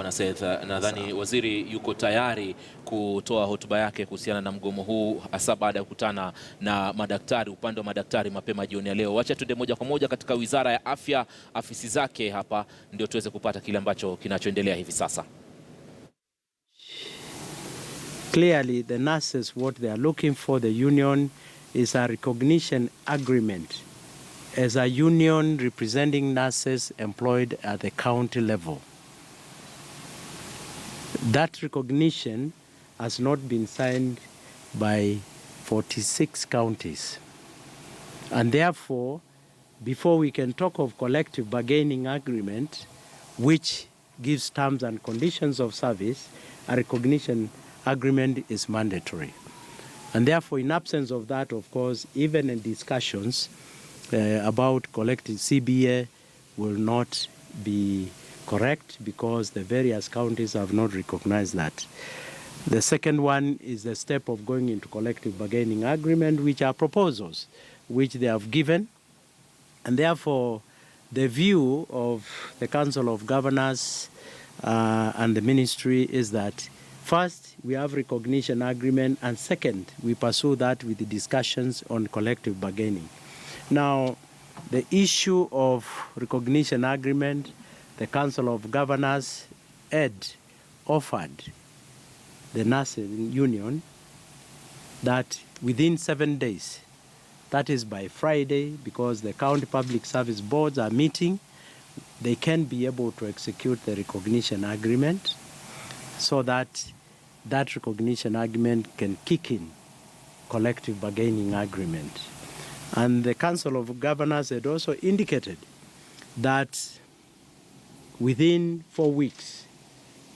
Bwana Seth, nadhani waziri yuko tayari kutoa hotuba yake kuhusiana na mgomo huu, hasa baada ya kukutana na madaktari, upande wa madaktari mapema jioni ya leo. Wacha tuende moja kwa moja katika Wizara ya Afya, afisi zake hapa, ndio tuweze kupata kile ambacho kinachoendelea hivi sasa. Clearly, the nurses, what they are looking for, the union, is a recognition agreement as a union representing nurses employed at the county level. That recognition has not been signed by 46 counties. And therefore, before we can talk of collective bargaining agreement, which gives terms and conditions of service, a recognition agreement is mandatory. And therefore, in absence of that, of course, even in discussions about collective CBA will not be correct, because the various counties have not recognized that. The second one is the step of going into collective bargaining agreement, which are proposals which they have given. And therefore, the view of the Council of Governors and the ministry is that first, we have recognition agreement, and second, we pursue that with the discussions on collective bargaining. Now, the issue of recognition agreement, the Council of Governors had offered the nursing union that within 7 days, that is by Friday, because the county public service boards are meeting, they can be able to execute the recognition agreement so that that recognition agreement can kick in collective bargaining agreement. And the Council of Governors had also indicated that within 4 weeks,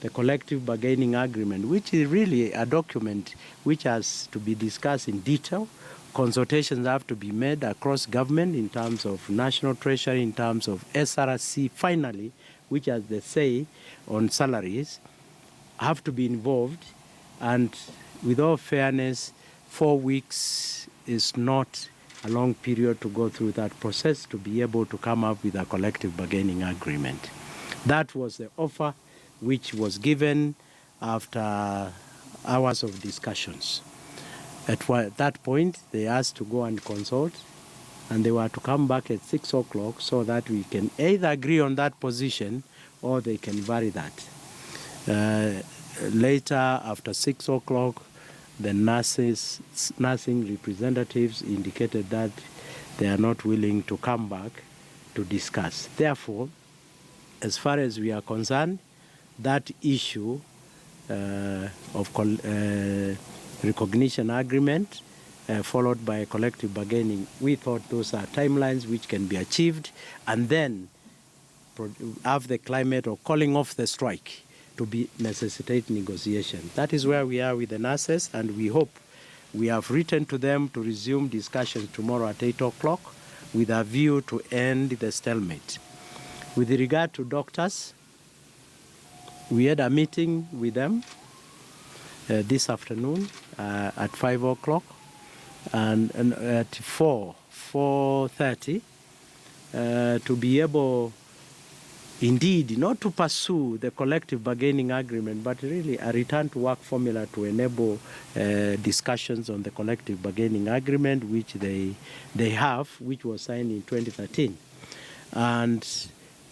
the collective bargaining agreement, which is really a document which has to be discussed in detail, consultations have to be made across government in terms of National Treasury, in terms of SRC, finally, which has the say on salaries, have to be involved. And with all fairness, 4 weeks is not a long period to go through that process to be able to come up with a collective bargaining agreement. That was the offer which was given after hours of discussions. At that point, they asked to go and consult, and they were to come back at 6 o'clock so that we can either agree on that position or they can vary that. Later, after 6 o'clock, the nursing representatives indicated that they are not willing to come back to discuss. Therefore, as far as we are concerned, that issue of recognition agreement followed by collective bargaining, we thought those are timelines which can be achieved, and then have the climate of calling off the strike to be necessitate negotiation. That is where we are with the nurses, and we hope we have written to them to resume discussions tomorrow at 8 o'clock with a view to end the stalemate. With regard to doctors, we had a meeting with them this afternoon at 5 o'clock and at 4:30 to be able, indeed, not to pursue the collective bargaining agreement, but really a return to work formula to enable discussions on the collective bargaining agreement, which they have, which was signed in 2013. And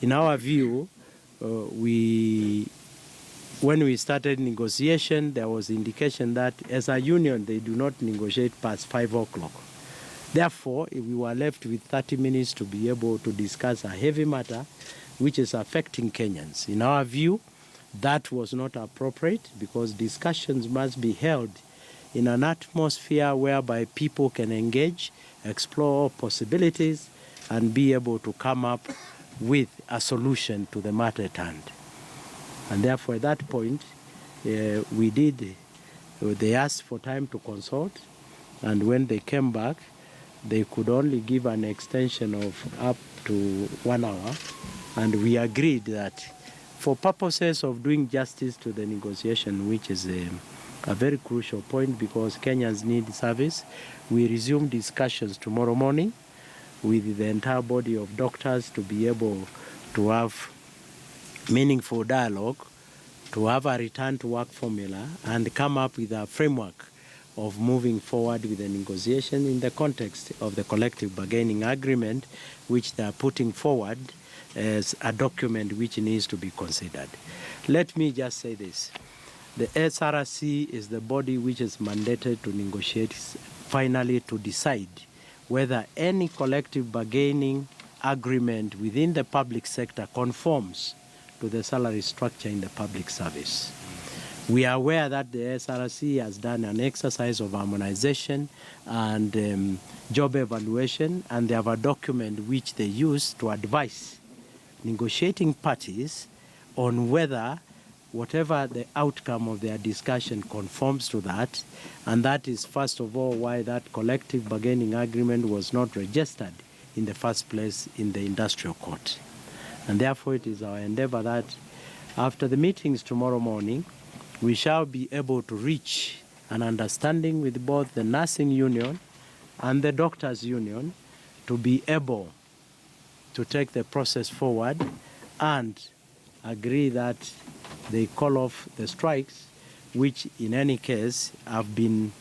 in our view, when we started negotiation, there was indication that as a union, they do not negotiate past 5 o'clock. Therefore, we were left with 30 minutes to be able to discuss a heavy matter which is affecting Kenyans. In our view, that was not appropriate, because discussions must be held in an atmosphere whereby people can engage, explore possibilities, and be able to come up with a solution to the matter at hand. And therefore, at that point, they asked for time to consult, and when they came back, they could only give an extension of up to 1 hour. And we agreed that for purposes of doing justice to the negotiation, which is a very crucial point because Kenyans need service, we resume discussions tomorrow morning with the entire body of doctors to be able to have meaningful dialogue to have a return to work formula and come up with a framework of moving forward with the negotiation in the context of the collective bargaining agreement, which they are putting forward as a document which needs to be considered. Let me just say this. The SRC is the body which is mandated to negotiate, finally to decide whether any collective bargaining agreement within the public sector conforms to the salary structure in the public service. We are aware that the SRC has done an exercise of harmonization and job evaluation, and they have a document which they use to advise negotiating parties on whether whatever the outcome of their discussion conforms to that, and that is first of all why that collective bargaining agreement was not registered in the first place in the industrial court. And therefore it is our endeavor that after the meetings tomorrow morning, we shall be able to reach an understanding with both the nursing union and the doctors union to be able to take the process forward and agree that they call off the strikes, which in any case have been,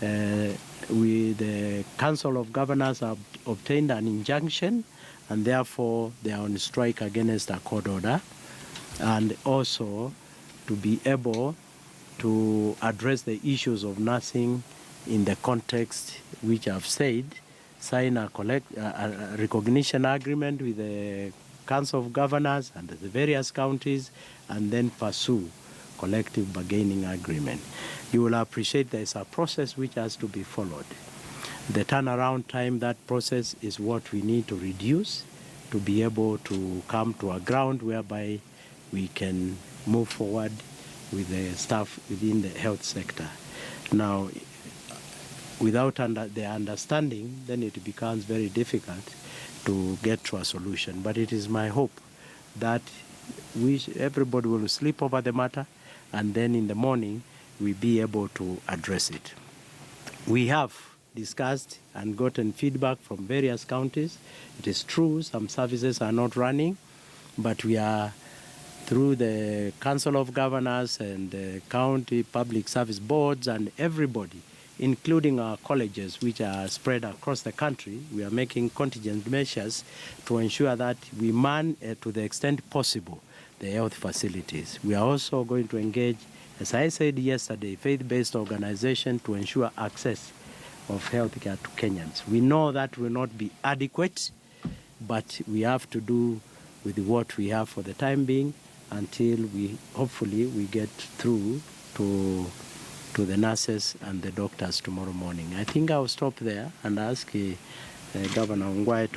the Council of Governors have obtained an injunction, and therefore they are on strike against a court order, and also to be able to address the issues of nursing in the context which I've said, sign a recognition agreement with the Council of Governors and the various counties, and then pursue collective bargaining agreement. You will appreciate there is a process which has to be followed. The turnaround time, that process is what we need to reduce to be able to come to a ground whereby we can move forward with the staff within the health sector. Now, without the understanding, then it becomes very difficult to get to a solution. But it is my hope that everybody will sleep over the matter, and then in the morning we be able to address it. We have discussed and gotten feedback from various counties. It is true some services are not running, but we are, through the Council of Governors and the county public service boards and everybody, including our colleges which are spread across the country, we are making contingent measures to ensure that we man, to the extent possible, the health facilities. We are also going to engage, as I said yesterday, faith-based organization to ensure access of healthcare to Kenyans. We know that will not be adequate, but we have to do with what we have for the time being until hopefully we get through to the nurses and the doctors tomorrow morning. I think I'll stop there and ask Governor Ongwae to